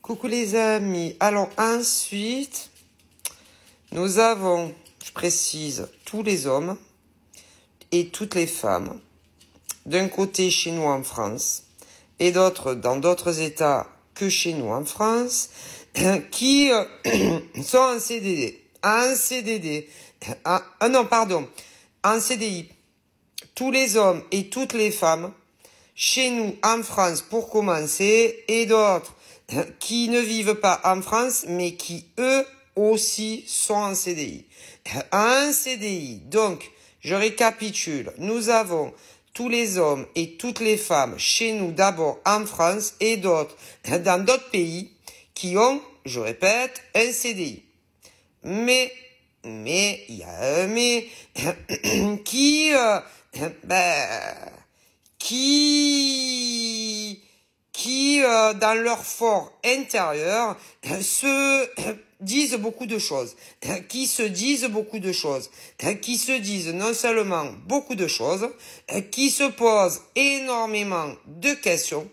Coucou les amis. Alors ensuite, nous avons, je précise, tous les hommes et toutes les femmes, d'un côté chez nous en France et d'autres dans d'autres États que chez nous en France, qui sont en CDD. En CDI. Tous les hommes et toutes les femmes, chez nous en France pour commencer, et d'autres qui ne vivent pas en France, mais qui eux aussi sont en CDI. En CDI, donc, je récapitule, nous avons tous les hommes et toutes les femmes chez nous d'abord en France et d'autres dans d'autres pays qui ont, je répète, un CDI. Mais, il y a un mais, qui dans leur fort intérieur se disent beaucoup de choses, qui se disent non seulement beaucoup de choses, qui se posent énormément de questions,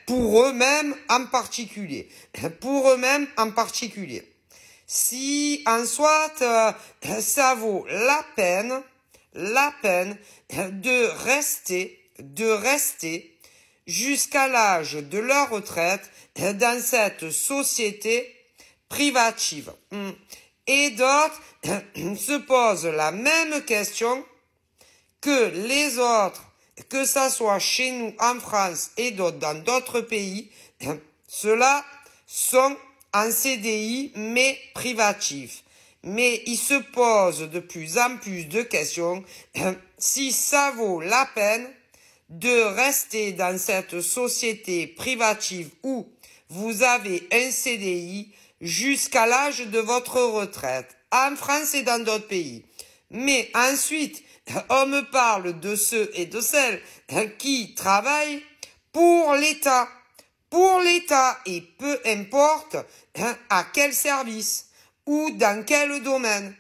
pour eux-mêmes en particulier. Si en soit ça vaut la peine de rester jusqu'à l'âge de leur retraite dans cette société privative. Et d'autres se posent la même question que les autres, que ça soit chez nous en France et d'autres dans d'autres pays, ceux-là sont en CDI mais privatifs. Mais ils se posent de plus en plus de questions si ça vaut la peine de rester dans cette société privative où vous avez un CDI jusqu'à l'âge de votre retraite, en France et dans d'autres pays. Mais ensuite, on me parle de ceux et de celles qui travaillent pour l'État. Et peu importe à quel service ou dans quel domaine.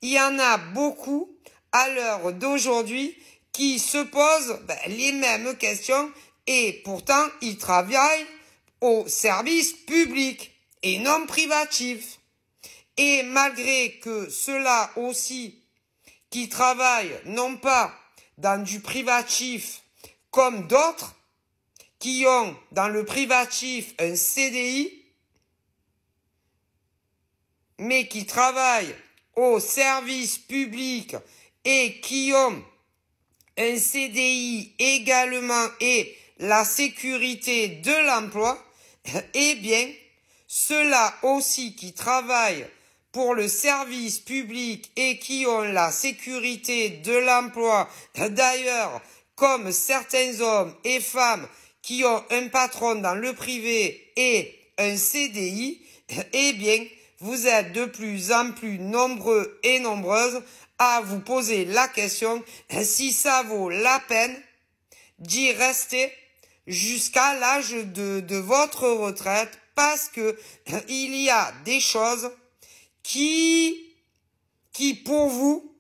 Il y en a beaucoup à l'heure d'aujourd'hui qui se posent les mêmes questions et pourtant ils travaillent au service public et non privatif. Et malgré que ceux-là aussi qui travaillent non pas dans du privatif comme d'autres, qui ont dans le privatif un CDI, mais qui travaillent au service public et qui ont un CDI également et la sécurité de l'emploi, eh bien, ceux-là aussi qui travaillent pour le service public et qui ont la sécurité de l'emploi, d'ailleurs, comme certains hommes et femmes qui ont un patron dans le privé et un CDI, eh bien, vous êtes de plus en plus nombreux et nombreuses à vous poser la question si ça vaut la peine d'y rester jusqu'à l'âge de votre retraite, parce que il y a des choses qui pour vous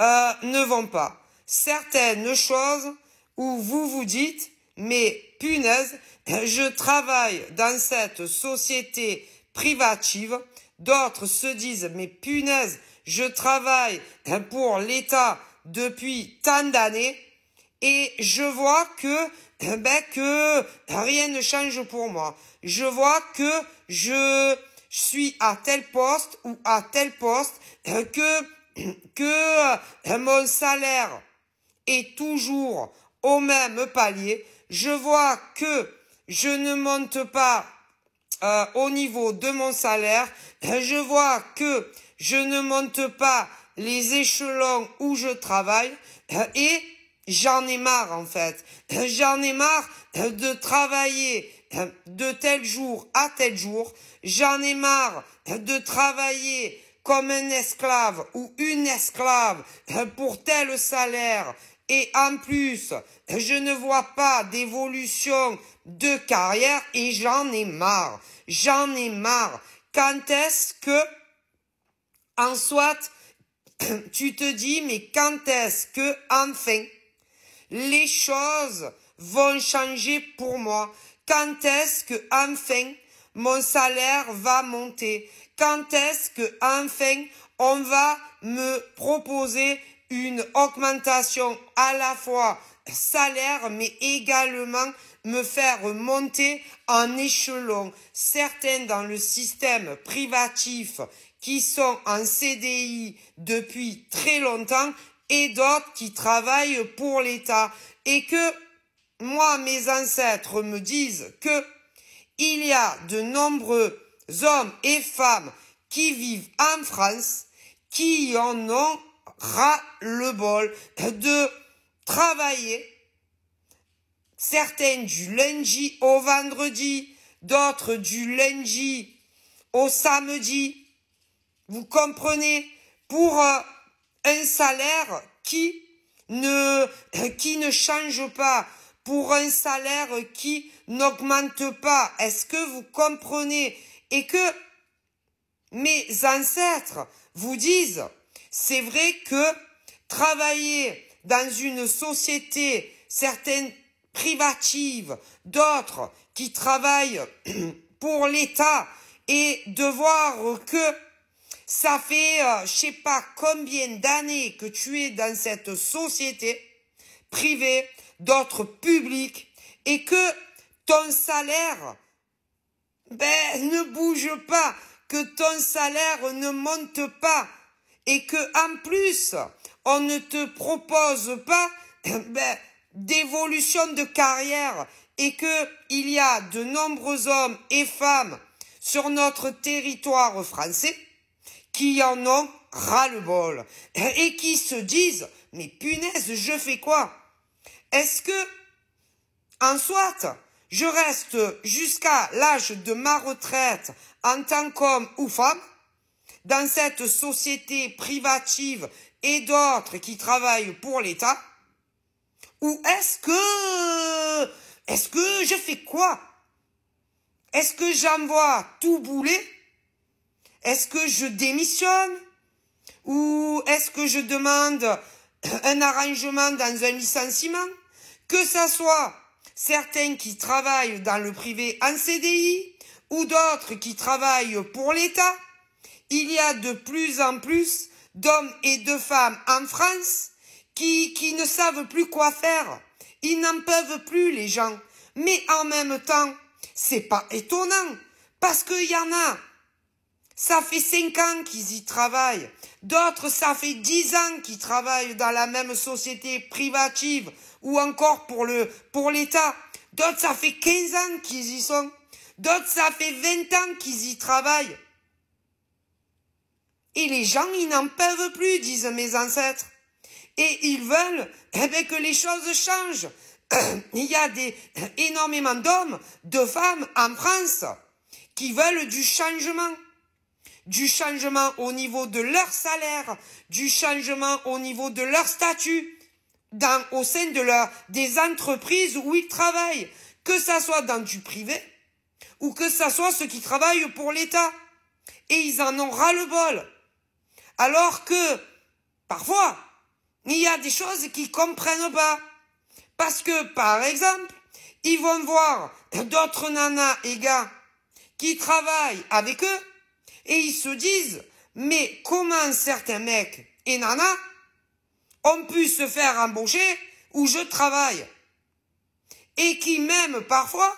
ne vont pas. Certaines choses où vous vous dites, mais punaise, je travaille dans cette société privative. D'autres se disent, mais punaise, je travaille pour l'État depuis tant d'années et je vois que rien ne change pour moi. Je vois que je suis à tel poste ou à tel poste, que mon salaire est toujours au même palier. Je vois que je ne monte pas au niveau de mon salaire. Je vois que je ne monte pas les échelons où je travaille et j'en ai marre en fait. J'en ai marre de travailler de tel jour à tel jour. J'en ai marre de travailler comme un esclave ou une esclave pour tel salaire. Et en plus, je ne vois pas d'évolution de carrière et j'en ai marre. Quand est-ce que, en soit, tu te dis, mais quand est-ce que, enfin, les choses vont changer pour moi? quand est-ce que enfin mon salaire va monter? Quand est-ce que enfin on va me proposer une augmentation à la fois salaire, mais également me faire monter en échelon? Certains dans le système privatif qui sont en CDI depuis très longtemps et d'autres qui travaillent pour l'État. Et que moi, mes ancêtres me disent que il y a de nombreux hommes et femmes qui vivent en France qui en ont ras-le-bol de travailler, certains du lundi au vendredi, d'autres du lundi au samedi, vous comprenez, pour un salaire qui ne change pas, pour un salaire qui n'augmente pas. Est-ce que vous comprenez? Et que mes ancêtres vous disent, c'est vrai que travailler dans une société, certaines privatives, d'autres qui travaillent pour l'État, et de voir que ça fait je sais pas combien d'années que tu es dans cette société privée, d'autres publiques, et que ton salaire ne bouge pas, que ton salaire ne monte pas, et que en plus on ne te propose pas d'évolution de carrière, et que il y a de nombreux hommes et femmes sur notre territoire français qui en ont ras-le-bol et qui se disent mais punaise, je fais quoi? Est-ce que en soit je reste jusqu'à l'âge de ma retraite en tant qu'homme ou femme dans cette société privative et d'autres qui travaillent pour l'État, ou est-ce que je fais quoi? Est-ce que j'envoie tout bouler? Est-ce que je démissionne? Ou est-ce que je demande un arrangement dans un licenciement? Que ça soit certains qui travaillent dans le privé en CDI ou d'autres qui travaillent pour l'État, il y a de plus en plus d'hommes et de femmes en France qui ne savent plus quoi faire. Ils n'en peuvent plus, les gens. Mais en même temps, c'est pas étonnant, parce qu'il y en a, ça fait 5 ans qu'ils y travaillent. D'autres, ça fait 10 ans qu'ils travaillent dans la même société privative ou encore pour l'État. D'autres, ça fait 15 ans qu'ils y sont. D'autres, ça fait 20 ans qu'ils y travaillent. Et les gens, ils n'en peuvent plus, disent mes ancêtres. Et ils veulent que les choses changent. Il y a énormément d'hommes, de femmes en France qui veulent du changement. Du changement au niveau de leur salaire, du changement au niveau de leur statut, au sein des entreprises où ils travaillent, que ça soit dans du privé, ou que ça soit ceux qui travaillent pour l'État. Et ils en ont ras-le-bol. Alors que, parfois, il y a des choses qu'ils comprennent pas. Parce que, par exemple, ils vont voir d'autres nanas et gars qui travaillent avec eux, et ils se disent, mais comment certains mecs et nanas ont pu se faire embaucher où je travaille? Et qui même, parfois,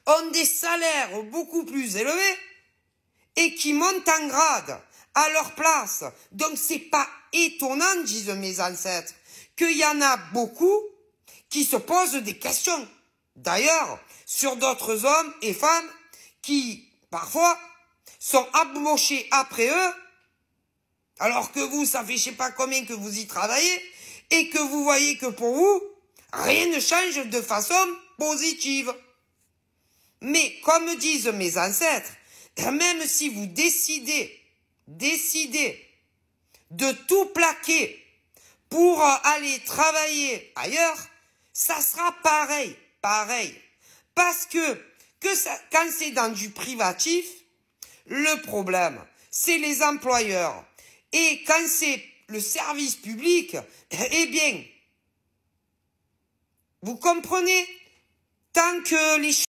ont des salaires beaucoup plus élevés et qui montent en grade à leur place. Donc c'est pas étonnant, disent mes ancêtres, qu'il y en a beaucoup qui se posent des questions. D'ailleurs, sur d'autres hommes et femmes qui, parfois, sont embauchés après eux, alors que vous, ça fait je sais pas combien que vous y travaillez, et que vous voyez que pour vous, rien ne change de façon positive. Mais comme disent mes ancêtres, même si vous décidez de tout plaquer pour aller travailler ailleurs, ça sera pareil. Parce que quand c'est dans du privatif, le problème, c'est les employeurs. Et quand c'est le service public, eh bien, vous comprenez, Tant que les